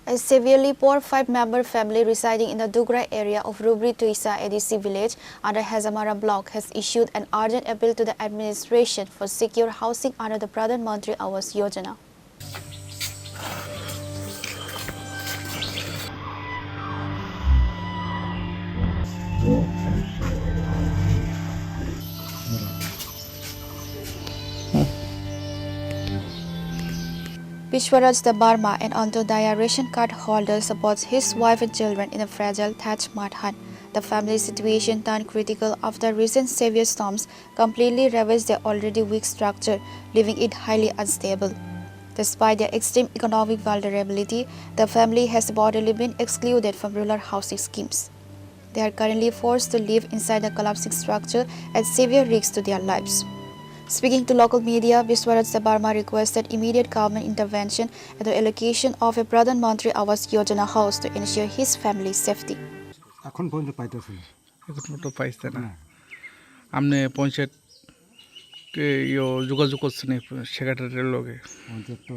A severely poor 5-member family residing in the Dugrai area of Rubritwisa ADC Village under Hezamara Block has issued an urgent appeal to the administration for secure housing under the Pradhan Mantri Awas Yojana. Vishwaraj Barma, an Antyodaya ration card holder, supports his wife and children in a fragile thatched mud hut. The family's situation turned critical after recent severe storms completely ravaged their already weak structure, leaving it highly unstable. Despite their extreme economic vulnerability, the family has reportedly been excluded from rural housing schemes. They are currently forced to live inside the collapsing structure at severe risk to their lives. Speaking to local media, Vishwaraj Barma requested immediate government intervention and the allocation of a Pradhan Mantri Awas Yojana house to ensure his family's safety. এখন পর্যন্ত পাইতেছি না। এখন তো পাইছে না। আপনি পঞ্চায়েত যোগাযোগ করছেন সেক্রেটারির লগে? পঞ্চায়েত তো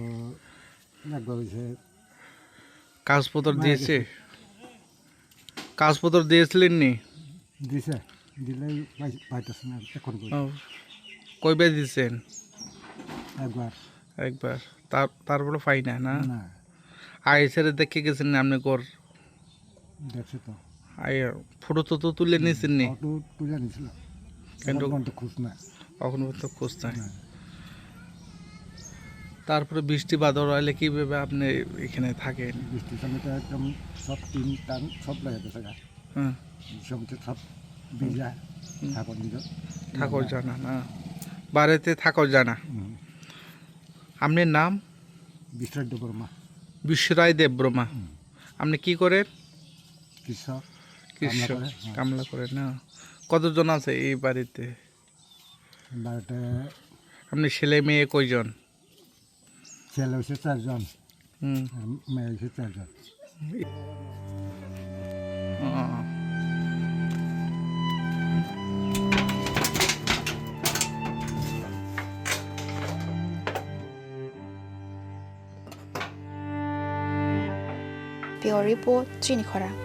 একবার হয়েছে। কাগজপত্র দিয়েছে? কাগজপত্র দিয়েছিলেন নি? দিছে, দিলেই পাইতেছে না এখন পর্যন্ত। কয়বার দিয়েছেন? একবার। তারপরে পাই না না? না। আইসারে দেখে গেছেন না আপনি ঘর? দেখছি তো। ফটো তো তুলে নিয়েছেন নি? ফটো তুলে নিয়েছিলাম। কিন্তু খোঁজ না। এখন তো খোঁজ নাই। তারপরে বৃষ্টি বাদল হলে কিভাবে আপনি এখানে থাকেন? বৃষ্টির সময় তো একদম সব টিন টান সব লাগে গেছে। হ্যাঁ, সময় সব ভিজা ঠাকুর জানা না, বাড়িতে ঠাকুর জানা। আপনার নাম? বিশ্বরায় দেববর্মা। আপনি কি করেন? কৃষক। কামলা করেন না? কতজন আছে এই বাড়িতে? আপনি ছেলে মেয়ে কয়জন? ছেলে হচ্ছে 4 জন, মেয়ে হচ্ছে 4 জন। Pure report, Chini Khorang.